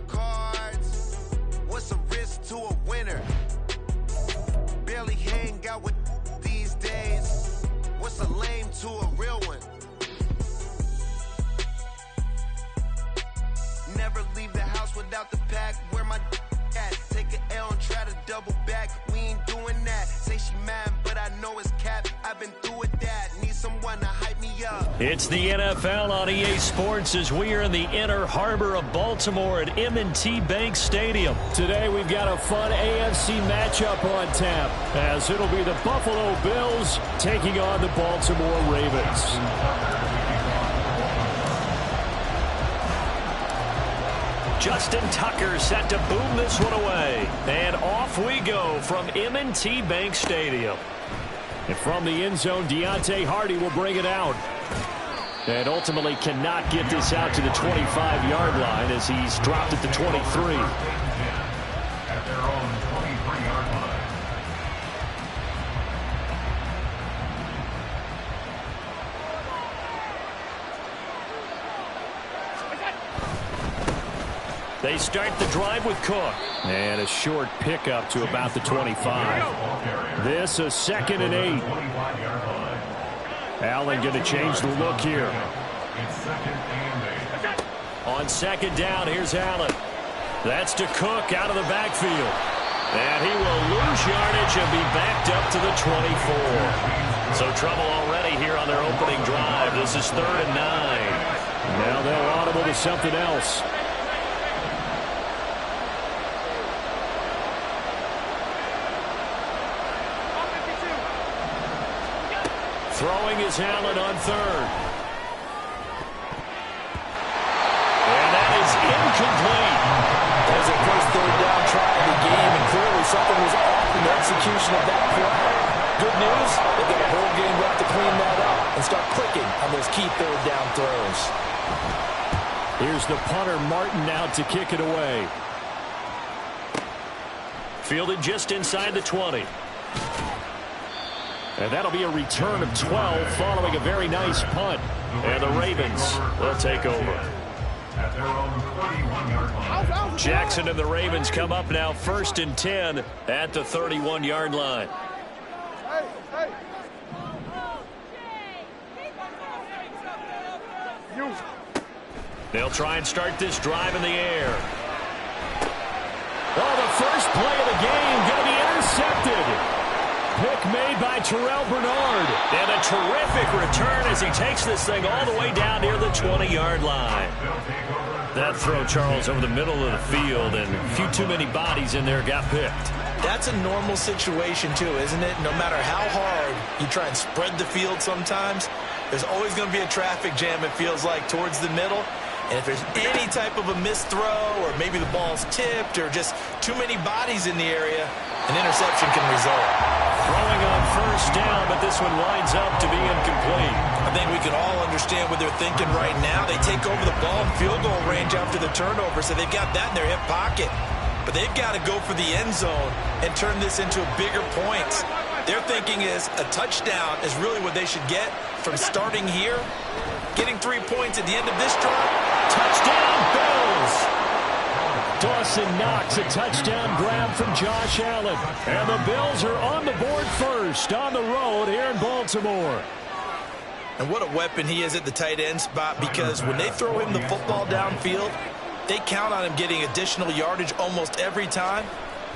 my cards. What's a risk to a winner? Barely hang out with these days. What's a lame to a real one? Never leave the house without the pack. Where my at? Take an L and try to double back. We ain't doing that. Say she mad, but I know it's cap. I've been through with that. Need someone to hype me up. It's the NFL on EA Sports as we are in the inner harbor of Baltimore at M&T Bank Stadium. Today we've got a fun AFC matchup on tap, as it'll be the Buffalo Bills taking on the Baltimore Ravens. Justin Tucker set to boom this one away. And off we go from M&T Bank Stadium. And from the end zone, Deontay Hardy will bring it out. And ultimately cannot get this out to the 25-yard line as he's dropped at the 23. At their own 23-yard line. They start the drive with Cook. And a short pickup to about the 25. This a 2nd and 8. Allen going to change the look here. On 2nd down, here's Allen. That's to Cook out of the backfield. And he will lose yardage and be backed up to the 24. So trouble already here on their opening drive. This is 3rd and 9. Now they'll audible to something else. Throwing is Allen on 3rd. And that is incomplete. There's a first 3rd down try of the game, and clearly something was off in the execution of that play. Good news, they've got a whole game left to clean that up and start clicking on those key 3rd down throws. Here's the punter, Martin, out to kick it away. Fielded just inside the 20. And that'll be a return of 12 following a very nice punt. And the Ravens will take over. At their own 31-yard line. Jackson and the Ravens come up now 1st and 10 at the 31-yard line. They'll try and start this drive in the air. Oh, the first play of the game going to be intercepted. Pick made by Terrell Bernard. And a terrific return as he takes this thing all the way down near the 20-yard line. That throw, Charles, over the middle of the field, and a few too many bodies in there got picked. That's a normal situation, too, isn't it? No matter how hard you try and spread the field sometimes, there's always going to be a traffic jam, it feels like, towards the middle. And if there's any type of a missed throw, or maybe the ball's tipped, or just too many bodies in the area, an interception can result. Throwing on 1st down, but this one winds up to be incomplete. I think we can all understand what they're thinking right now. They take over the ball in field goal range after the turnover, so they've got that in their hip pocket. But they've got to go for the end zone and turn this into bigger points. Their thinking is a touchdown is really what they should get from starting here. Getting 3 points at the end of this drive. Touchdown, Bills! Dawson Knox, a touchdown grab from Josh Allen. And the Bills are on the board first on the road here in Baltimore. And what a weapon he is at the tight end spot, because when they throw him the football downfield, they count on him getting additional yardage almost every time.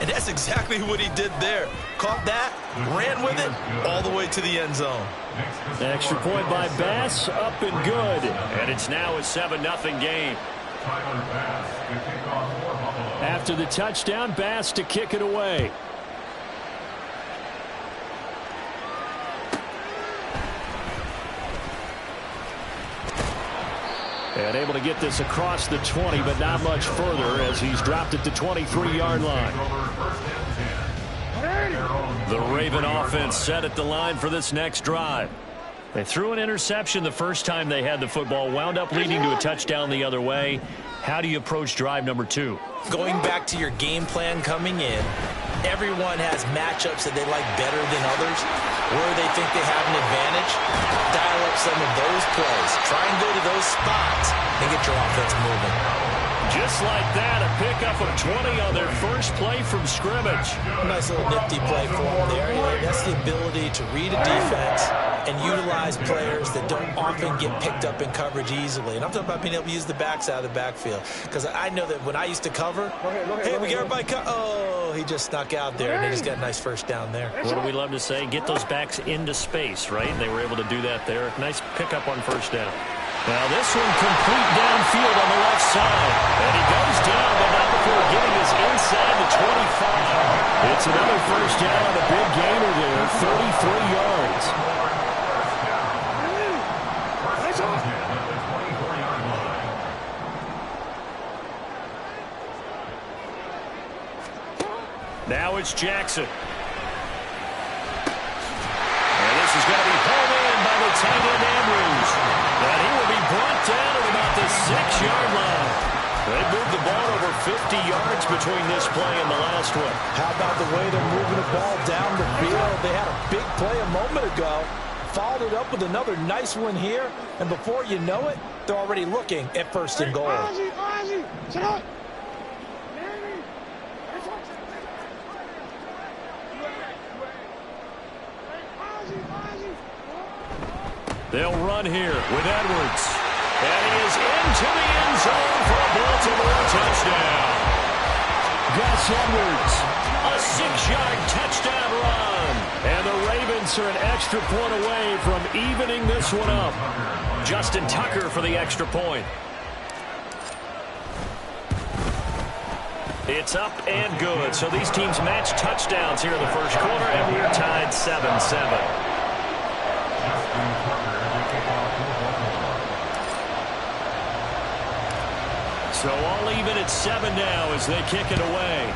And that's exactly what he did there. Caught that, ran with it, all the way to the end zone. Extra point by Bass, up and good. And it's now a 7-0 game. After the touchdown, Bass to kick it away. And able to get this across the 20, but not much further as he's dropped at the 23-yard line. The Raven offense set at the line for this next drive. They threw an interception the first time they had the football, wound up leading to a touchdown the other way. How do you approach drive number 2? Going back to your game plan coming in, everyone has matchups that they like better than others, where they think they have an advantage. Dial up some of those plays. Try and go to those spots and get your offense moving. Just like that, a pickup of 20 on their first play from scrimmage. Nice little nifty play for them there. That's the ability to read a defense and utilize players that don't often get picked up in coverage easily. And I'm talking about being able to use the backs out of the backfield. Because I know that when I used to cover, hey, we got everybody oh, he just snuck out there, and they just got a nice first down there. What do we love to say? Get those backs into space, right? They were able to do that there. Nice pickup on first down. Now this one complete downfield on the left side. And he goes down, but not before getting us inside the 25. It's another first down on a big gainer there, 33 yards. Now it's Jackson. And this is going to be pulled in by the tight end Andrews. And he will be brought down at about the 6-yard line. They moved the ball over 50 yards between this play and the last one. How about the way they're moving the ball down the field? They had a big play a moment ago. Followed it up with another nice one here. And before you know it, they're already looking at first and goal. They'll run here with Edwards. And he is into the end zone for a Baltimore touchdown. Gus Edwards, a 6-yard touchdown run. And the Ravens are an extra point away from evening this one up. Justin Tucker for the extra point. It's up and good. So these teams match touchdowns here in the first quarter, and we're tied 7-7. So all even at 7 now as they kick it away.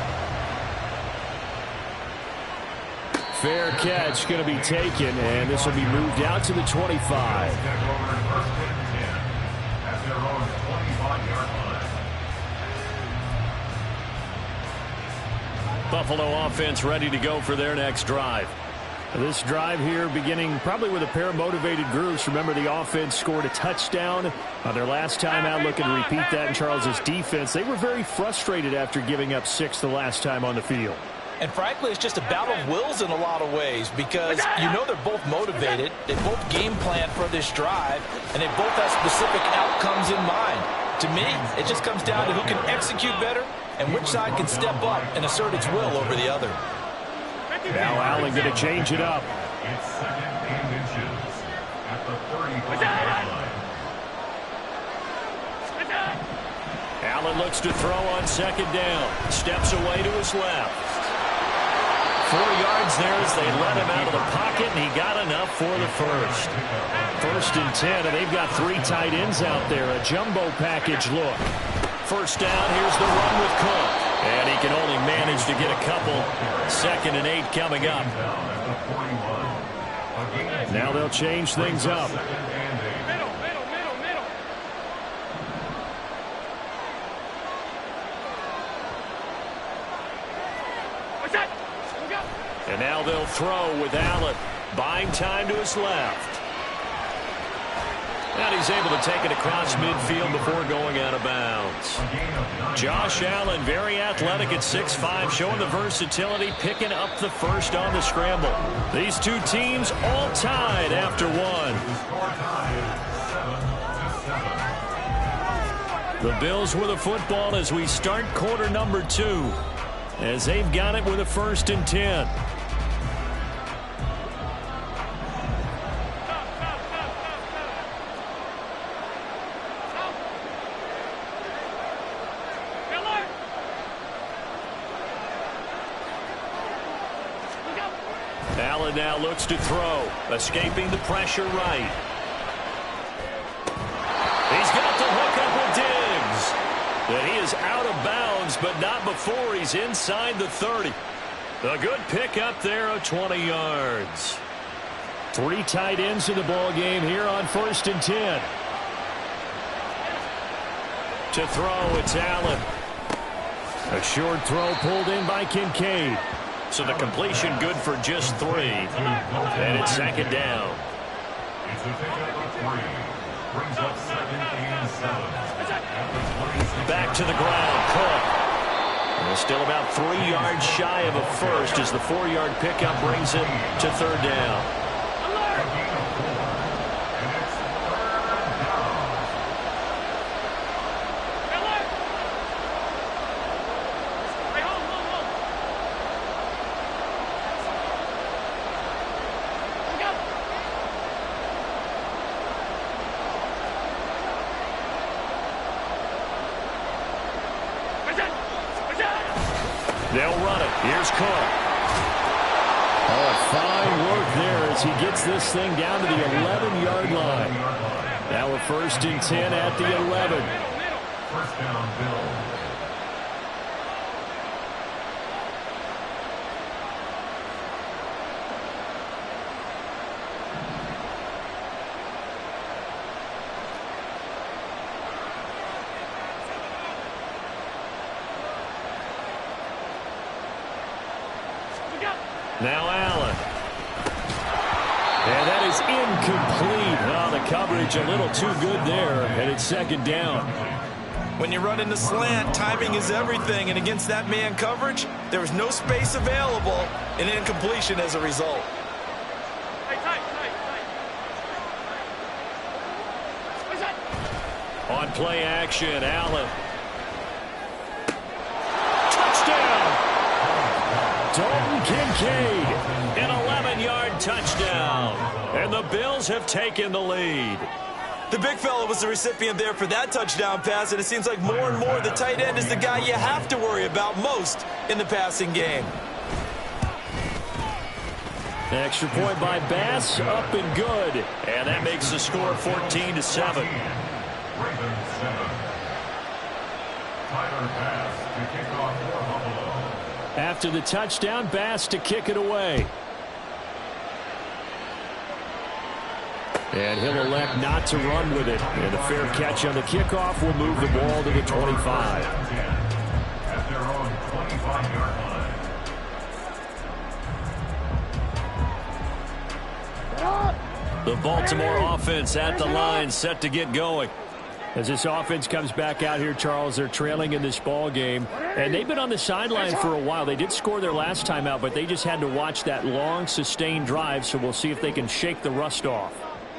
Fair catch going to be taken, and this will be moved out to the 25. Buffalo offense ready to go for their next drive. This drive here beginning probably with a pair of motivated groups. Remember, the offense scored a touchdown on their last time out. Looking to repeat that in Charles's defense. They were very frustrated after giving up 6 the last time on the field. And frankly, it's just a battle of wills in a lot of ways because you know they're both motivated. They both game plan for this drive, and they both have specific outcomes in mind. To me, it just comes down to who can execute better and which side can step up and assert its will over the other. Now Allen going to change it up. It's second and inches at the 35-yard line. Allen looks to throw on second down. Steps away to his left. 4 yards there as they let him out of the pocket, and he got enough for the first. First and 10, and they've got 3 tight ends out there. A jumbo package look. First down, here's the run with Cook. And he can only manage to get a couple. 2nd and 8 coming up. Now they'll change things up. And now they'll throw with Allen. Buying time to his left. And he's able to take it across midfield before going out of bounds. Josh Allen, very athletic at 6'5", showing the versatility, picking up the first on the scramble. These two teams all tied after 1. The Bills with the football as we start quarter number 2, as they've got it with a 1st and 10. Allen now looks to throw, escaping the pressure right. He's got the hook up with Diggs. And he is out of bounds, but not before he's inside the 30. A good pick up there of 20 yards. 3 tight ends in the ball game here on 1st and 10. To throw, it's Allen. A short throw pulled in by Kincaid. So the completion good for just 3. And it's 2nd down. It's a pickup of 3. Brings up 2nd and 7. Back to the ground, Cook. And still about 3 yards shy of a first as the 4-yard pickup brings it to 3rd down. They'll run it. Here's Cook. Oh, fine work there as he gets this thing down to the 11-yard line. Now a 1st and 10 at the 11. First down, Bills. Now Allen. And that is incomplete. Oh, the coverage a little too good there, and it's 2nd down. When you run in the slant, timing is everything, and against that man coverage, there was no space available, and incompletion as a result. On play action, Allen. Touchdown! Dalton Kincaid, an 11-yard touchdown. And the Bills have taken the lead. The big fella was the recipient there for that touchdown pass, and it seems like more and more the tight end is the guy you have to worry about most in the passing game. Extra point by Bass, up and good. And that makes the score 14-7. Ravens 7. Tyler Bass to kick off for Buffalo. After the touchdown, Bass to kick it away. And he'll elect not to run with it. And a fair catch on the kickoff will move the ball to the 25. At their own 25-yard line. The Baltimore offense at the line, set to get going. As this offense comes back out here, Charles, they're trailing in this ball game. And they've been on the sideline for a while. They did score their last time out, but they just had to watch that long, sustained drive. So we'll see if they can shake the rust off.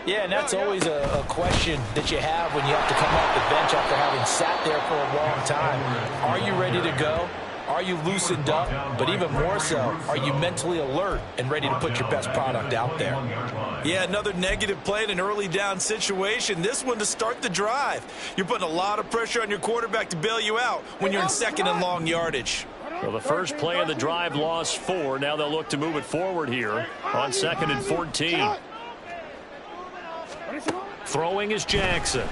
Yeah, and that's always a question that you have when you have to come off the bench after having sat there for a long time. Are you ready to go? Are you loosened up? But even more so, are you mentally alert and ready to put your best product out there? Yeah, another negative play in an early down situation. This one to start the drive. You're putting a lot of pressure on your quarterback to bail you out when you're in 2nd and long yardage. Well, the first play of the drive lost 4. Now they'll look to move it forward here on 2nd and 14. Throwing is Jackson. Over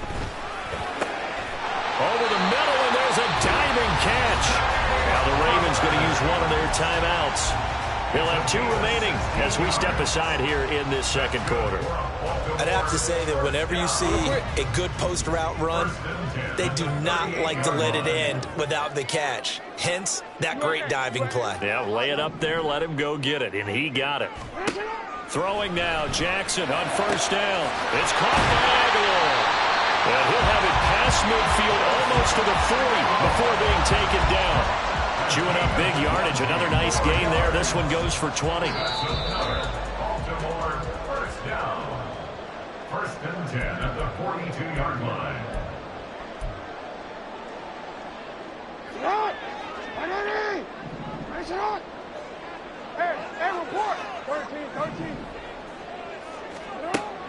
the middle, and there's a diving catch. Now the Ravens going to use one of their timeouts. He'll have 2 remaining as we step aside here in this 2nd quarter. I'd have to say that whenever you see a good post route run, they do not like to let it end without the catch. Hence, that great diving play. Yeah, lay it up there, let him go get it, and he got it. Throwing now, Jackson on 1st down. It's caught by Aguilar. And he'll have it past midfield almost to the 40 before being taken down. Chewing up big yardage. Another nice gain there. This one goes for 20. Baltimore, first down. 1st and 10 at the 42-yard line.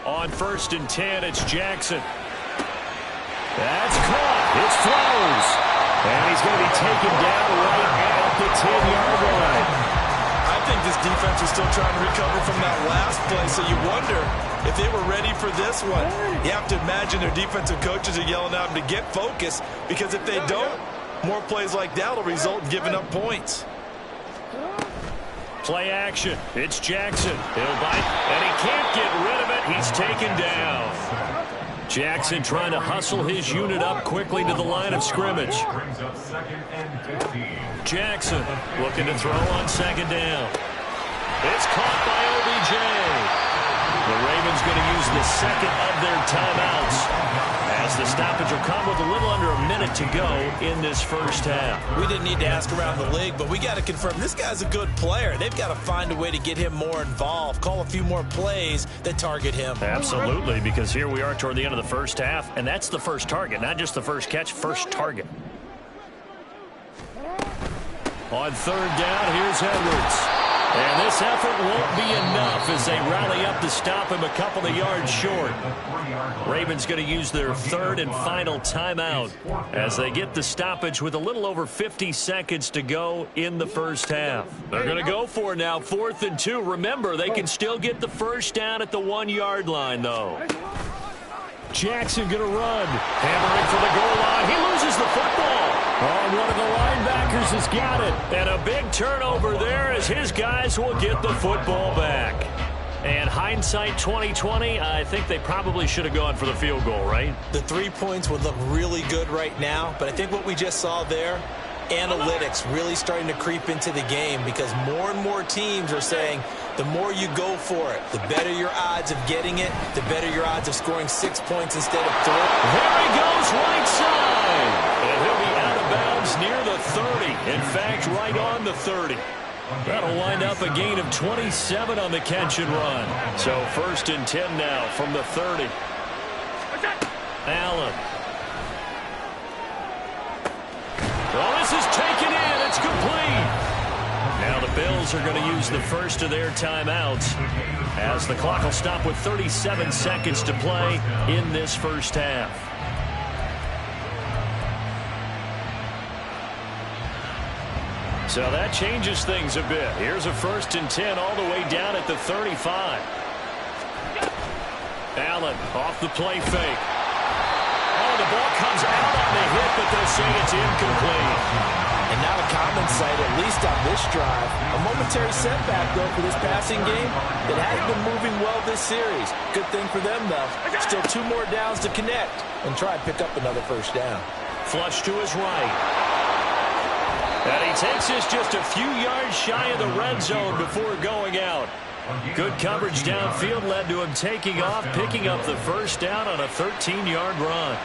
On 1st and 10, it's Jackson. That's caught. It's Flowers. And he's going to be taken down right at the 10-yard line. I think this defense is still trying to recover from that last play, so you wonder if they were ready for this one. You have to imagine their defensive coaches are yelling at them to get focused, because if they don't, more plays like that will result in giving up points. Play action. It's Jackson. He'll bite, and he can't get rid of it. He's taken down. Jackson trying to hustle his unit up quickly to the line of scrimmage. Brings up 2nd and 15. Jackson looking to throw on 2nd down. It's caught by OBJ. The Ravens going to use the second of their timeouts, as the stoppage will come with a little under a minute to go in this first half. We didn't need to ask around the league, but we got to confirm this guy's a good player. They've got to find a way to get him more involved, call a few more plays that target him. Absolutely, because here we are toward the end of the first half, and that's the first target, not just the first catch, first target. On third down, here's Edwards. And this effort won't be enough as they rally up to stop him a couple of yards short. Ravens going to use their third and final timeout as they get the stoppage with a little over 50 seconds to go in the first half. They're going to go for it now, 4th and 2. Remember, they can still get the first down at the 1-yard line, though. Jackson going to run. Hammering for the goal line. He loses the football. Oh, one of the linebackers has got it. And a big turnover there as his guys will get the football back. And hindsight 2020, I think they probably should have gone for the field goal, right? The 3 points would look really good right now, but I think what we just saw there, analytics really starting to creep into the game because more and more teams are saying the more you go for it, the better your odds of getting it, the better your odds of scoring 6 points instead of 3. There he goes, right side. And he'll be out of bounds near the 30. In fact, right on the 30. That'll wind up a gain of 27 on the catch and run. So 1st and 10 now from the 30. Allen. Well, this is taken in. It's complete. Now the Bills are going to use the first of their timeouts as the clock will stop with 37 seconds to play in this first half. So that changes things a bit. Here's a 1st and 10 all the way down at the 35. Allen off the play fake. Oh, the ball comes out on the hit, but they'll say it's incomplete. And now a common sight, at least on this drive. A momentary setback, though, for this passing game that has been moving well this series. Good thing for them, though. Still 2 more downs to connect and try and pick up another first down. Flush to his right. And he takes this just a few yards shy of the red zone before going out. Good coverage downfield led to him taking off, picking up the first down on a 13-yard run.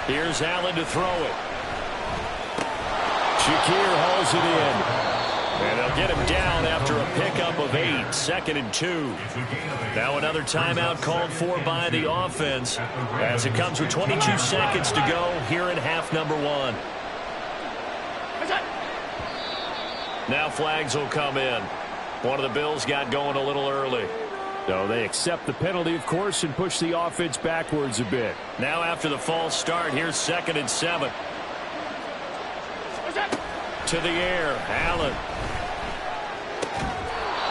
Here's Allen to throw it. Shakir hauls it in. And they'll get him down after a pickup of 8, 2nd and 2. Now another timeout called for by the offense as it comes with 22 seconds to go here in half number 1. Now flags will come in. One of the Bills got going a little early. So they accept the penalty, of course, and push the offense backwards a bit. Now after the false start, here's 2nd and 7. To the air, Allen.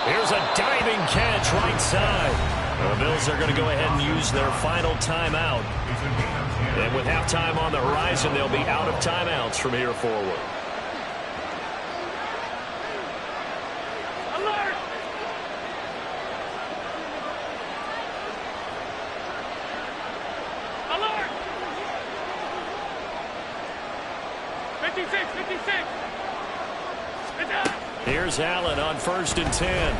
Here's a diving catch right side. The Bills are going to go ahead and use their final timeout. And with halftime on the horizon, they'll be out of timeouts from here forward. Alert! Alert! 56, 56. Here's Allen on 1st and 10.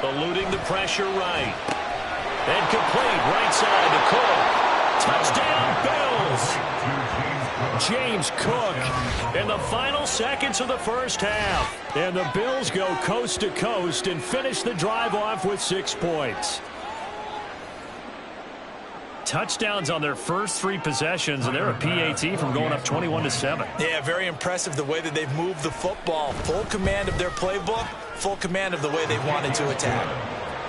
Eluding the pressure right. And complete right side to Cook. Touchdown, Bills! James Cook in the final seconds of the first half. And the Bills go coast to coast and finish the drive off with 6 points. Touchdowns on their first 3 possessions, and they're a PAT from going up 21-7. Yeah, very impressive the way that they've moved the football. Full command of their playbook, full command of the way they wanted to attack.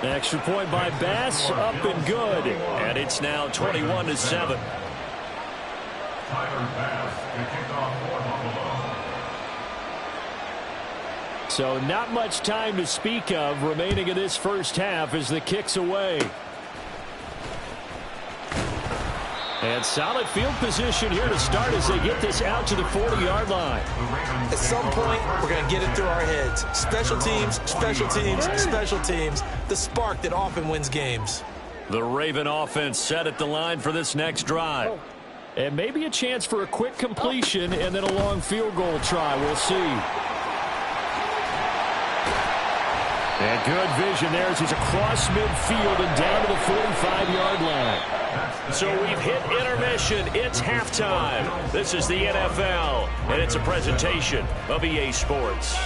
Extra point by Bass, up and good. And it's now 21-7. So not much time to speak of remaining in this first half as the kick's away. And solid field position here to start as they get this out to the 40-yard line. At some point, we're going to get it through our heads. Special teams, special teams, special teams. The spark that often wins games. The Raven offense set at the line for this next drive. And maybe a chance for a quick completion and then a long field goal try. We'll see. And good vision there as he's across midfield and down to the 45-yard line. So we've hit intermission. It's halftime. This is the NFL, and it's a presentation of EA Sports.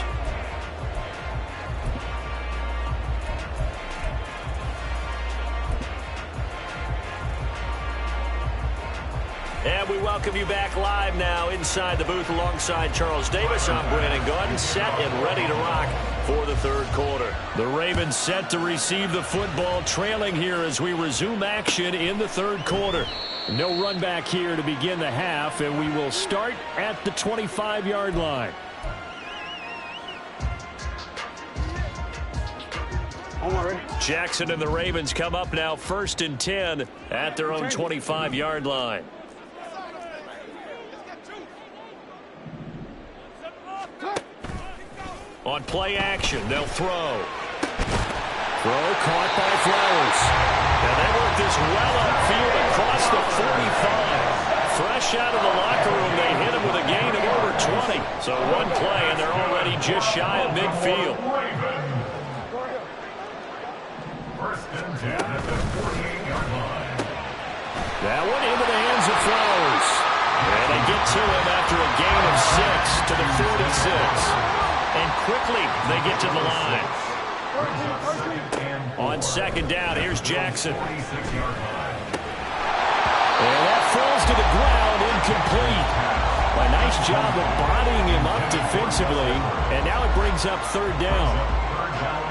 And we welcome you back live now inside the booth alongside Charles Davis. I'm Brandon Gordon, set and ready to rock for the third quarter. The Ravens set to receive the football, trailing here as we resume action in the third quarter. No run back here to begin the half, and we will start at the 25-yard line. Jackson and the Ravens come up now 1st and 10 at their own 25-yard line. On play action, they'll throw. Throw caught by Flowers. And they work this well upfield across the 45. Fresh out of the locker room, they hit him with a gain of over 20. So one play, and they're already just shy of midfield. First and 10 at the 48-yard line. That one into the hands of Flowers. And they get to him after a gain of 6 to the 46. And quickly, they get to the line. On second down, here's Jackson. And that falls to the ground, incomplete. A nice job of bodying him up defensively. And now it brings up third down.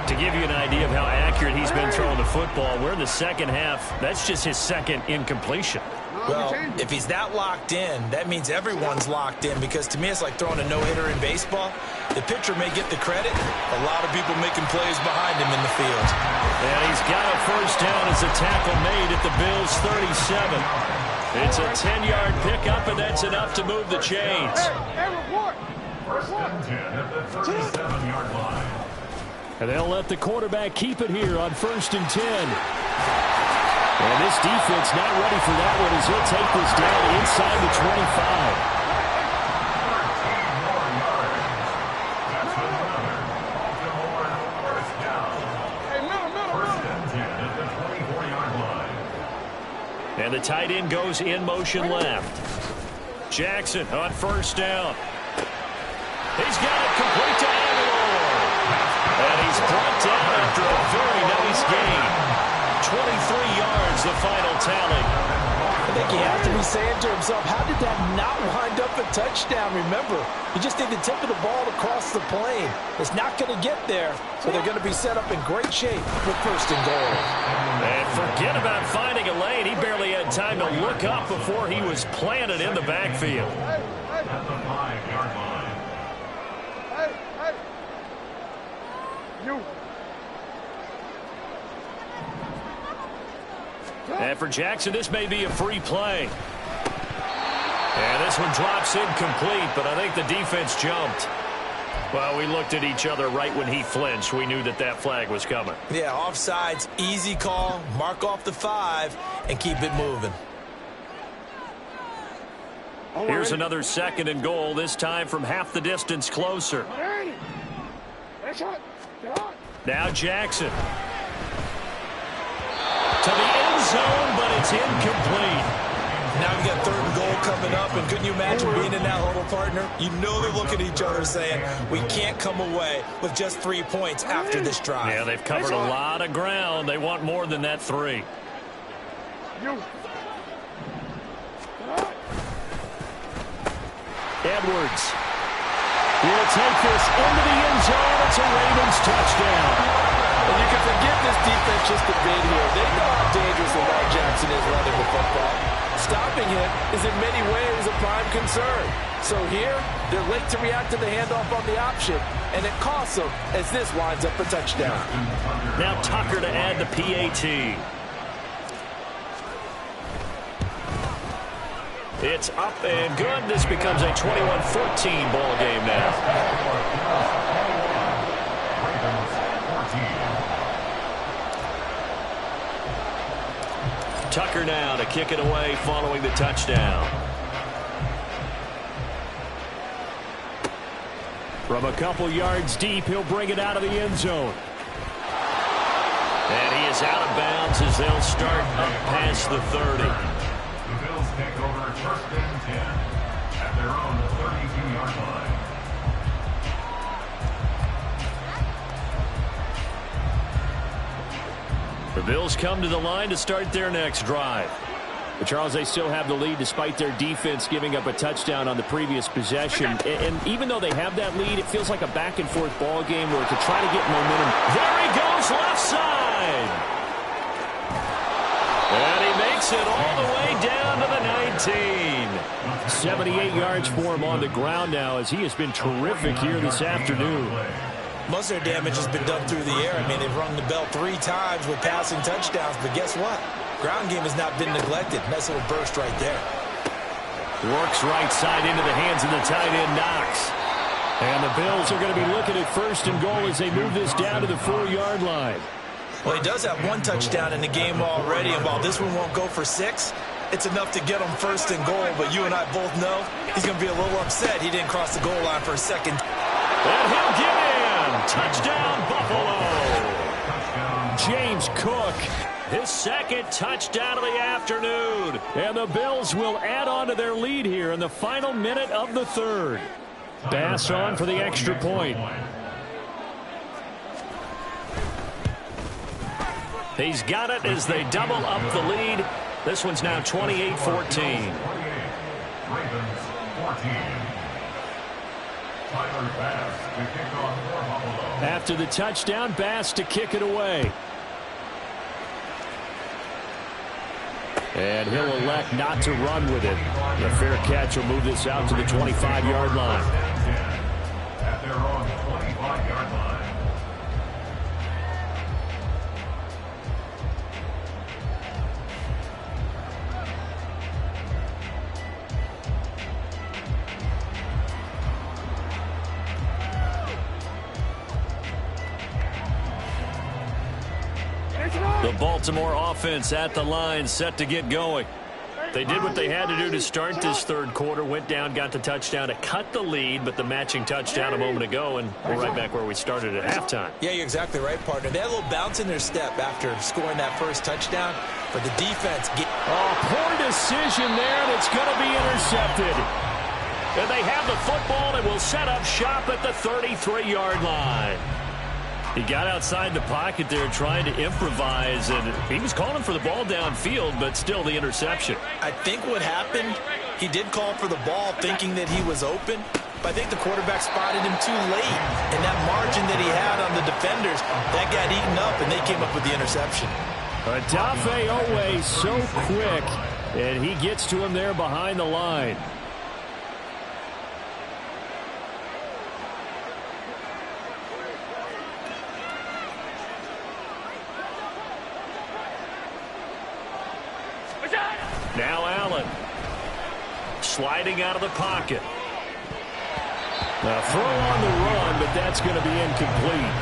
To give you an idea of how accurate he's been throwing the football, we're in the second half. That's just his second incompletion. Well, if he's that locked in, that means everyone's locked in, because to me it's like throwing a no-hitter in baseball. The pitcher may get the credit. A lot of people making plays behind him in the field. And he's got a first down as a tackle made at the Bills' 37. It's a 10-yard pickup, and that's enough to move the chains. First and 10 at the 37-yard line. And they'll let the quarterback keep it here on 1st and 10. And this defense not ready for that one as he'll take this down inside the 25. 13 more yards. That's another Baltimore first down. First and 10 at the 24-yard line. And the tight end goes in motion left. Jackson on first down. He's got it complete to Aguilar. And he's brought down after a very nice gain. 23 yards, the final tally. I think he has to be saying to himself, how did that not wind up a touchdown? Remember, you just need the tip of the ball to cross the plane. It's not going to get there, so they're going to be set up in great shape with 1st and goal. And forget about finding a lane. He barely had time to look up before he was planted in the backfield. At the 5-yard line. And for Jackson, this may be a free play. And this one drops incomplete, but I think the defense jumped. Well, we looked at each other right when he flinched. We knew that that flag was coming. Yeah, offsides, easy call, mark off the 5, and keep it moving. Here's another 2nd and goal, this time from half the distance closer. Now Jackson. To the end zone, but it's incomplete. Now we got 3rd and goal coming up, and couldn't you imagine being in that huddle, partner? You know they're looking at each other saying, we can't come away with just 3 points after this drive. Yeah, they've covered a lot of ground. They want more than that 3. Edwards will take this into the end zone. It's a Ravens touchdown. And you can forget this defense just a bit here. They know how dangerous Lamar Jackson is running the football. Stopping him is in many ways a prime concern. So here, they're late to react to the handoff on the option, and it costs them as this winds up a touchdown. Now Tucker to add the PAT. It's up and good. This becomes a 21-14 ball game now. Tucker now to kick it away following the touchdown. From a couple yards deep, he'll bring it out of the end zone. is out of bounds as they'll start up past the 30. The Bills take over first and 10 at their own 32-yard line. The Bills come to the line to start their next drive. But Charles, they still have the lead despite their defense giving up a touchdown on the previous possession. And even though they have that lead, it feels like a back-and-forth ball game where to try to get momentum. There he goes, left side. And he makes it all the way down to the 19. 78 yards for him on the ground now as he has been terrific here this afternoon. Most of their damage has been done through the air. I mean, they've rung the bell 3 times with passing touchdowns, but guess what? Ground game has not been neglected. Nice little burst right there. Works right side into the hands of the tight end, Knox. And the Bills are going to be looking at first and goal as they move this down to the 4-yard line. Well, he does have 1 touchdown in the game already, and while this one won't go for 6, it's enough to get him first and goal. But you and I both know he's going to be a little upset he didn't cross the goal line for a second. And he'll get in. Touchdown, Buffalo. James Cook, his second touchdown of the afternoon. And the Bills will add on to their lead here in the final minute of the 3rd. Bass on for the extra point. He's got it as they double up the lead. This one's now 28-14. Ravens 14. Tyler Bass to kick off for Buffalo. After the touchdown, Bass to kick it away. And he'll elect not to run with it. The fair catch will move this out to the 25-yard line. At their own 25-yard line. The Baltimore offense at the line, set to get going. They did what they had to do to start this 3rd quarter, went down, got the touchdown to cut the lead, but the matching touchdown a moment ago, and we're right back where we started at halftime. Yeah, you're exactly right, partner. They had a little bounce in their step after scoring that first touchdown, but the defense... Poor decision there, and it's going to be intercepted. And they have the football and will set up shop at the 33-yard line. He got outside the pocket there trying to improvise, and he was calling for the ball downfield, but still the interception. I think what happened, he did call for the ball thinking that he was open, but I think the quarterback spotted him too late. And that margin that he had on the defenders, that got eaten up, and they came up with the interception. Odafe Owe so quick, and he gets to him there behind the line. Now Allen sliding out of the pocket. Throw on the run, but that's going to be incomplete.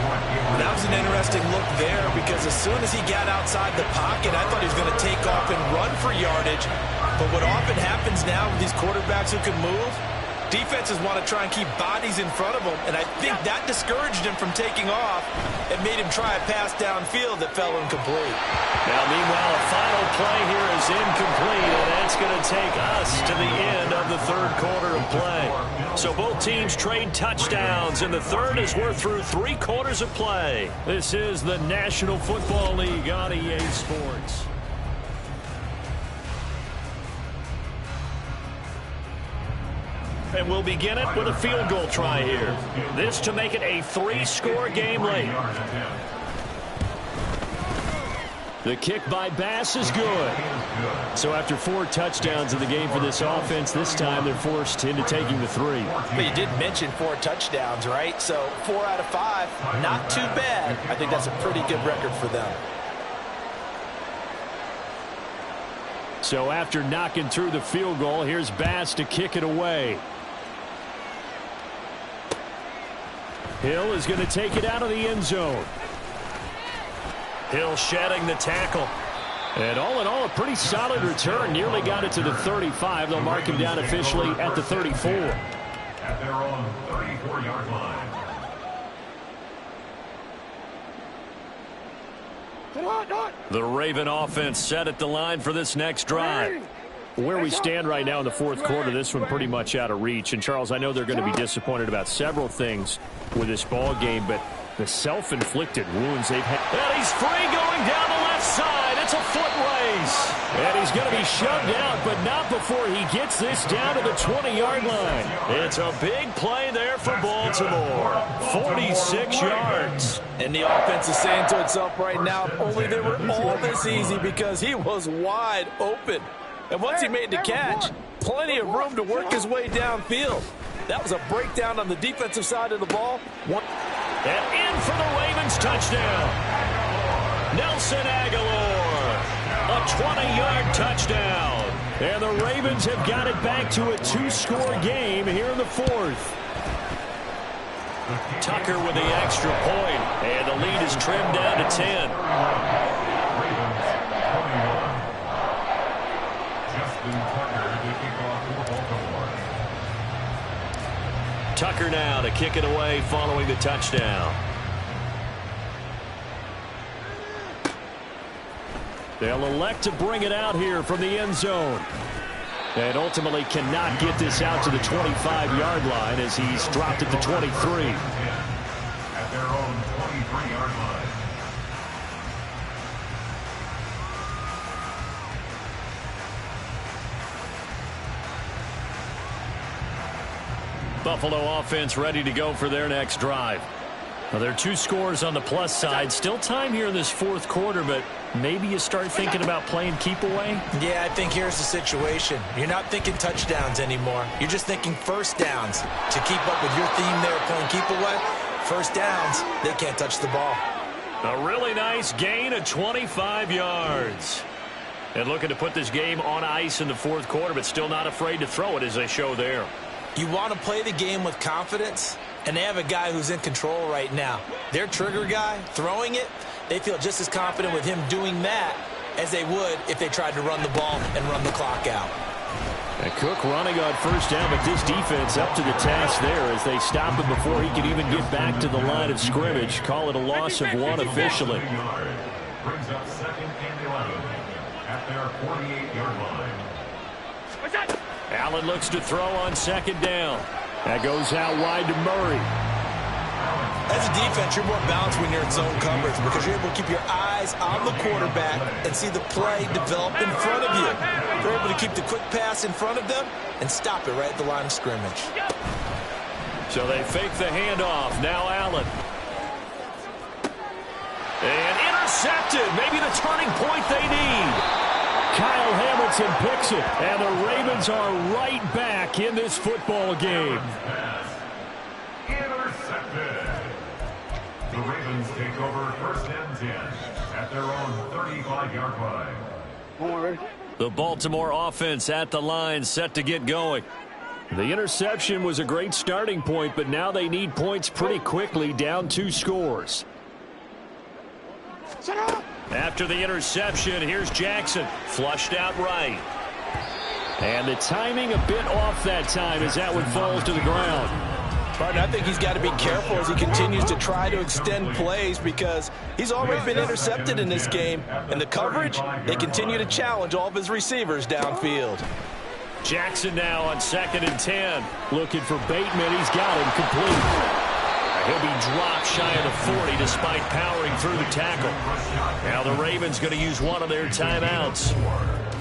That was an interesting look there because as soon as he got outside the pocket, I thought he was going to take off and run for yardage. But what often happens now with these quarterbacks who can move, defenses want to try and keep bodies in front of them, and I think that discouraged him from taking off and made him try a pass downfield that fell incomplete. Now, meanwhile, a final play here is incomplete, and that's going to take us to the end of the 3rd quarter of play. So both teams trade touchdowns, and the 3rd as we're through 3 quarters of play. This is the National Football League on EA Sports. And we'll begin it with a field goal try here. This to make it a 3-score game late. The kick by Bass is good. So after 4 touchdowns in the game for this offense, this time they're forced into taking the 3. But you did mention 4 touchdowns, right? So 4 out of 5, not too bad. I think that's a pretty good record for them. So after knocking through the field goal, here's Bass to kick it away. Hill is going to take it out of the end zone. Hill shedding the tackle. And all in all, a pretty solid return. Nearly got it to the 35. They'll mark him down officially at the 34. At their own 34-yard line. The Raven offense set at the line for this next drive. Where we stand right now in the fourth quarter, this one pretty much out of reach. And, Charles, I know they're going to be disappointed about several things with this ball game, but the self-inflicted wounds they've had. And he's free going down the left side. It's a foot race. And he's going to be shoved out, but not before he gets this down to the 20-yard line. It's a big play there for Baltimore. 46 yards. And the offense is saying to itself right now, if only they were all this easy, because he was wide open. And once he made the catch, plenty of room to work his way downfield. That was a breakdown on the defensive side of the ball. And in for the Ravens touchdown. Nelson Aguilar, a 20-yard touchdown. And the Ravens have got it back to a 2-score game here in the fourth. Tucker with the extra point, and the lead is trimmed down to 10. Tucker now to kick it away following the touchdown. They'll elect to bring it out here from the end zone. And ultimately cannot get this out to the 25-yard line as he's dropped at the 23. At their own 23-yard line. Buffalo offense ready to go for their next drive. Well, there are 2 scores on the plus side. Still time here in this fourth quarter, but maybe you start thinking about playing keep away? Yeah, I think here's the situation. You're not thinking touchdowns anymore. You're just thinking first downs. To keep up with your theme there, playing keep away, first downs, they can't touch the ball. A really nice gain of 25 yards. And looking to put this game on ice in the fourth quarter, but still not afraid to throw it as they show there. You want to play the game with confidence, and they have a guy who's in control right now. Their trigger guy, throwing it, they feel just as confident with him doing that as they would if they tried to run the ball and run the clock out. And Cook running on first down, but this defense up to the task there as they stop him before he can even get back to the line of scrimmage. Call it a loss of 1 officially. Brings up 2nd and 11 at their 48-yard line. Allen looks to throw on 2nd down. That goes out wide to Murray. As a defense, you're more balanced when you're in zone coverage because you're able to keep your eyes on the quarterback and see the play develop in front of you. You're able to keep the quick pass in front of them and stop it right at the line of scrimmage. So they fake the handoff. Now Allen. And intercepted. Maybe the turning point they need. Kyle Hamilton picks it, and the Ravens are right back in this football game. Intercepted. The Ravens take over 1st and 10 at their own 35-yard line. The Baltimore offense at the line, set to get going. The interception was a great starting point, but now they need points pretty quickly, down 2 scores. After the interception, here's Jackson. Flushed out right. And the timing a bit off that time as that one falls to the ground. Partner, I think he's got to be careful as he continues to try to extend plays because he's already been intercepted in this game. And the coverage, they continue to challenge all of his receivers downfield. Jackson now on 2nd and 10. Looking for Bateman. He's got him complete. He'll be dropped shy of the 40 despite powering through the tackle. Now the Ravens going to use one of their timeouts.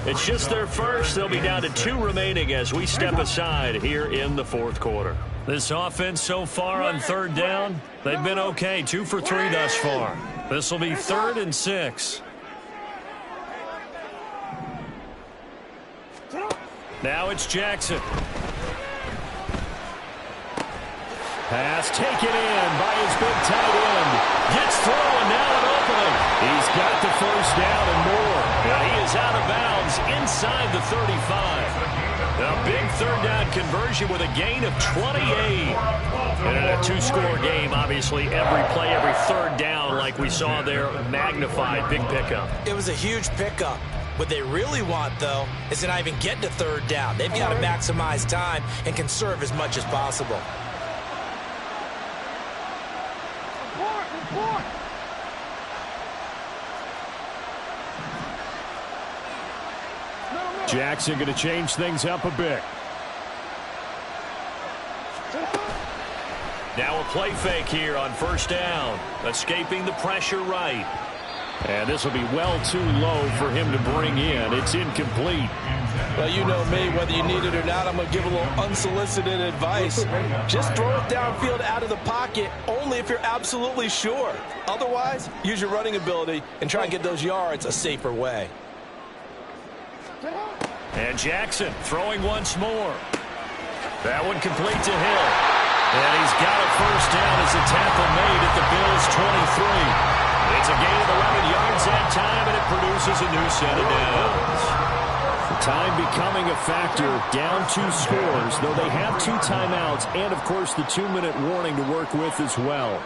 It's just their first. They'll be down to 2 remaining as we step aside here in the fourth quarter. This offense so far on 3rd down, they've been okay. 2 for 3 thus far. This will be 3rd and 6. Now it's Jackson. Pass taken in by his big tight end. Gets through and now an opening. He's got the first down and more. And he is out of bounds inside the 35. A big 3rd down conversion with a gain of 28. And in a 2-score game, obviously every play, every 3rd down like we saw there, magnified, big pickup. It was a huge pickup. What they really want, though, is to not even get to 3rd down. They've got to maximize time and conserve as much as possible. Jackson going to change things up a bit. Now a play fake here on first down. Escaping the pressure right. And this will be well too low for him to bring in. It's incomplete. Well, you know me, whether you need it or not, I'm going to give a little unsolicited advice. Just throw it downfield out of the pocket, only if you're absolutely sure. Otherwise, use your running ability and try and get those yards a safer way. And Jackson throwing once more. That one complete to Hill. And he's got a first down as a tackle made at the Bills' 23. It's a gain of 11 yards that time, and it produces a new set of downs. Time becoming a factor, down 2 scores, though they have 2 timeouts and, of course, the 2-minute warning to work with as well.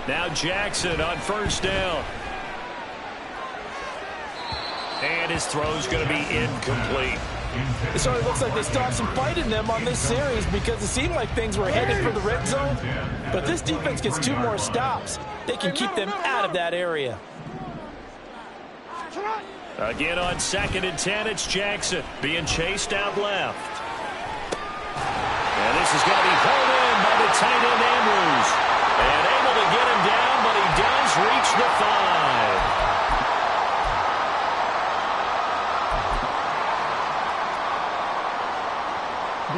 Now Jackson on first down. And his throw's going to be incomplete. It sort of looks like they still have some fight in them on this series because it seemed like things were headed for the red zone. But if this defense gets 2 more stops, they can keep them out of that area. Again on 2nd and 10, it's Jackson being chased out left. And this is going to be hauled in by the tight end Andrews. And able to get him down, but he does reach the 5.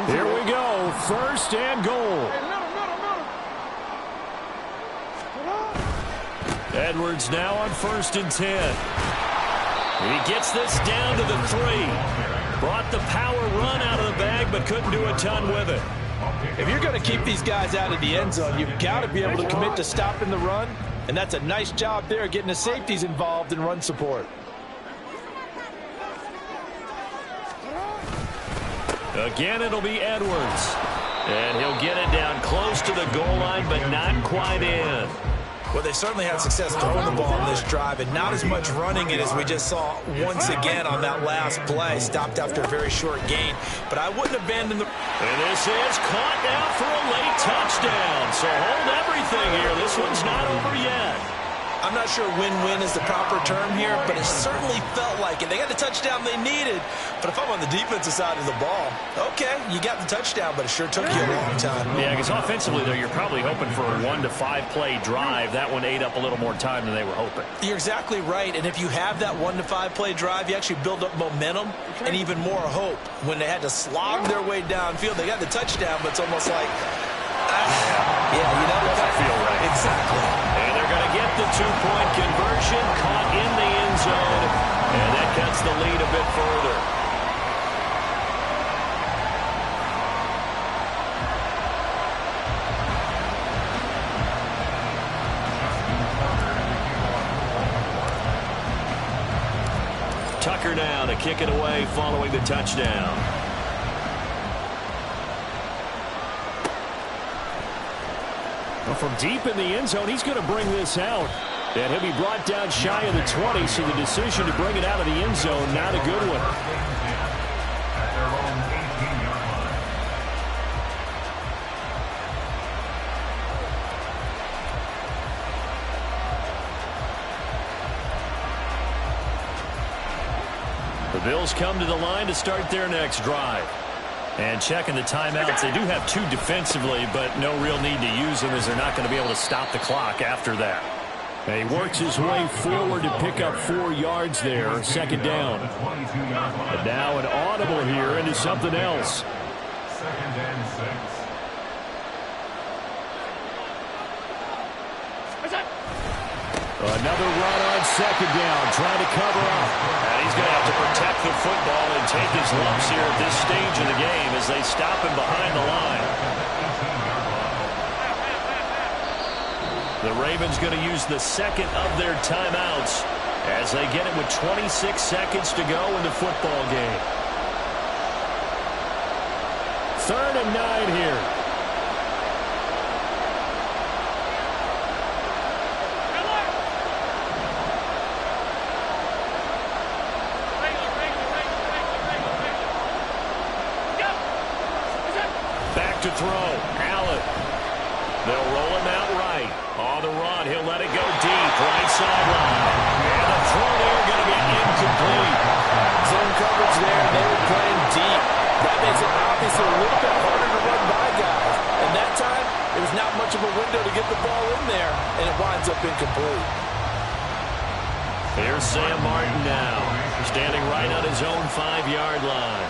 Here we go, first and goal. Edwards now on 1st and 10. He gets this down to the 3. Brought the power run out of the bag, but couldn't do a ton with it. If you're going to keep these guys out of the end zone, you've got to be able to commit to stopping the run, and that's a nice job there getting the safeties involved in run support. Again, it'll be Edwards. And he'll get it down close to the goal line, but not quite in. Well, they certainly had success throwing the ball on this drive, and not as much running it as we just saw once again on that last play. Stopped after a very short gain, but I wouldn't abandon the... And this is caught now for a late touchdown. So hold everything here. This one's not over yet. I'm not sure win-win is the proper term here, but it certainly felt like it. They got the touchdown they needed, but if I'm on the defensive side of the ball, okay, you got the touchdown, but it sure took you a long time. Yeah, because offensively, though, you're probably hoping for a 1 to 5 play drive. That one ate up a little more time than they were hoping. You're exactly right, and if you have that 1 to 5 play drive, you actually build up momentum and even more hope. When they had to slog their way downfield, they got the touchdown, but it's almost like, yeah, you know, doesn't feel right. Exactly. And they're going to get the 2-point conversion, caught in the end zone, and that cuts the lead a bit further. Tucker now to kick it away following the touchdown. Well, from deep in the end zone, he's going to bring this out. And he'll be brought down shy of the 20, so the decision to bring it out of the end zone, not a good one. The Bills come to the line to start their next drive. And checking the timeouts, they do have 2 defensively, but no real need to use them as they're not going to be able to stop the clock after that. He works his way forward to pick up 4 yards there, 2nd down. And now an audible here into something else. 2nd and 6. Another run on 2nd down, trying to cover up. And he's going to have to protect the football and take his lumps here at this stage of the game as they stop him behind the line. The Ravens going to use the 2nd of their timeouts as they get it with 26 seconds to go in the football game. 3rd and 9 here. Back to throw. Allen. They'll roll him out right. On the run, he'll let it go deep. Right sideline. And the throw there going to be incomplete. zone coverage there, and they were playing deep. That makes it obviously a little bit harder to run by guys. And that time, there was not much of a window to get the ball in there, and it winds up incomplete. Here's Sam Martin now, standing right on his own 5-yard line.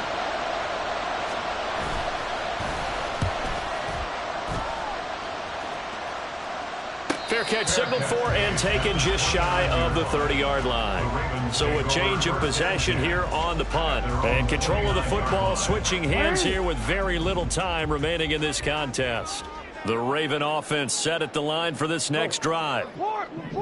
Fair catch signaled for and taken just shy of the 30-yard line. So a change of possession here on the punt. And control of the football switching hands here with very little time remaining in this contest. The Raven offense set at the line for this next drive.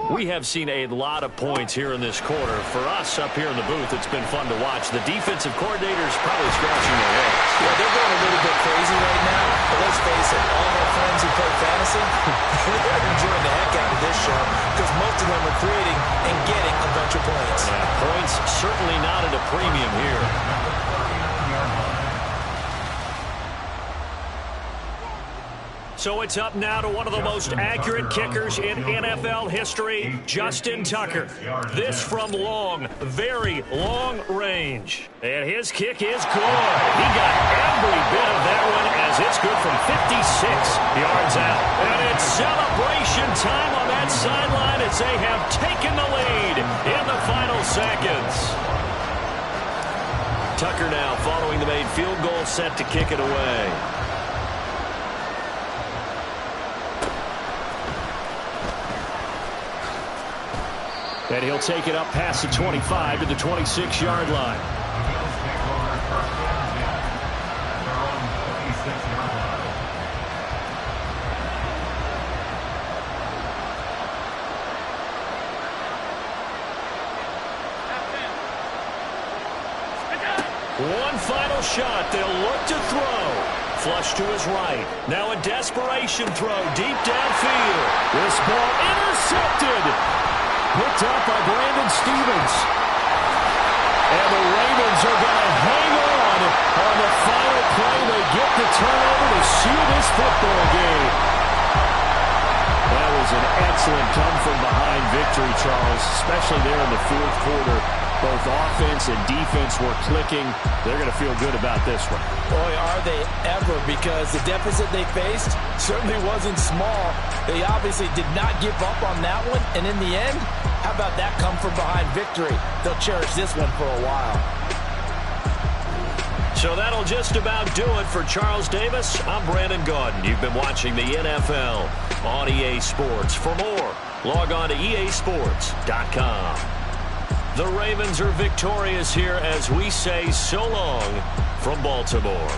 We have seen a lot of points here in this quarter. For us up here in the booth, it's been fun to watch. The defensive coordinators probably scratching their heads. Yeah, they're going a little bit crazy right now. But let's face it, all of our friends who play fantasy, they're enjoying the heck out of this show because most of them are creating and getting a bunch of points. Yeah, points certainly not at a premium here. So it's up now to one of the most accurate kickers in NFL history, Justin Tucker. This from long, very long range. And his kick is good. He got every bit of that one as it's good from 56 yards out. And it's celebration time on that sideline as they have taken the lead in the final seconds. Tucker now following the made field goal, set to kick it away. And he'll take it up past the 25 to the 26-yard line. One final shot. They'll look to throw. Flush to his right. Now a desperation throw deep downfield. This ball intercepted. Picked up by Brandon Stevens. And the Ravens are going to hang on the final play. They get the turnover to seal this football game. That was an excellent come-from-behind victory, Charles, especially there in the fourth quarter. Both offense and defense were clicking. They're going to feel good about this one. Boy, are they ever, because the deficit they faced certainly wasn't small. They obviously did not give up on that one, and in the end, how about that come-from-behind victory? They'll cherish this one for a while. So that'll just about do it for Charles Davis. I'm Brandon Gaudin. You've been watching the NFL on EA Sports. For more, log on to easports.com. The Ravens are victorious here as we say so long from Baltimore.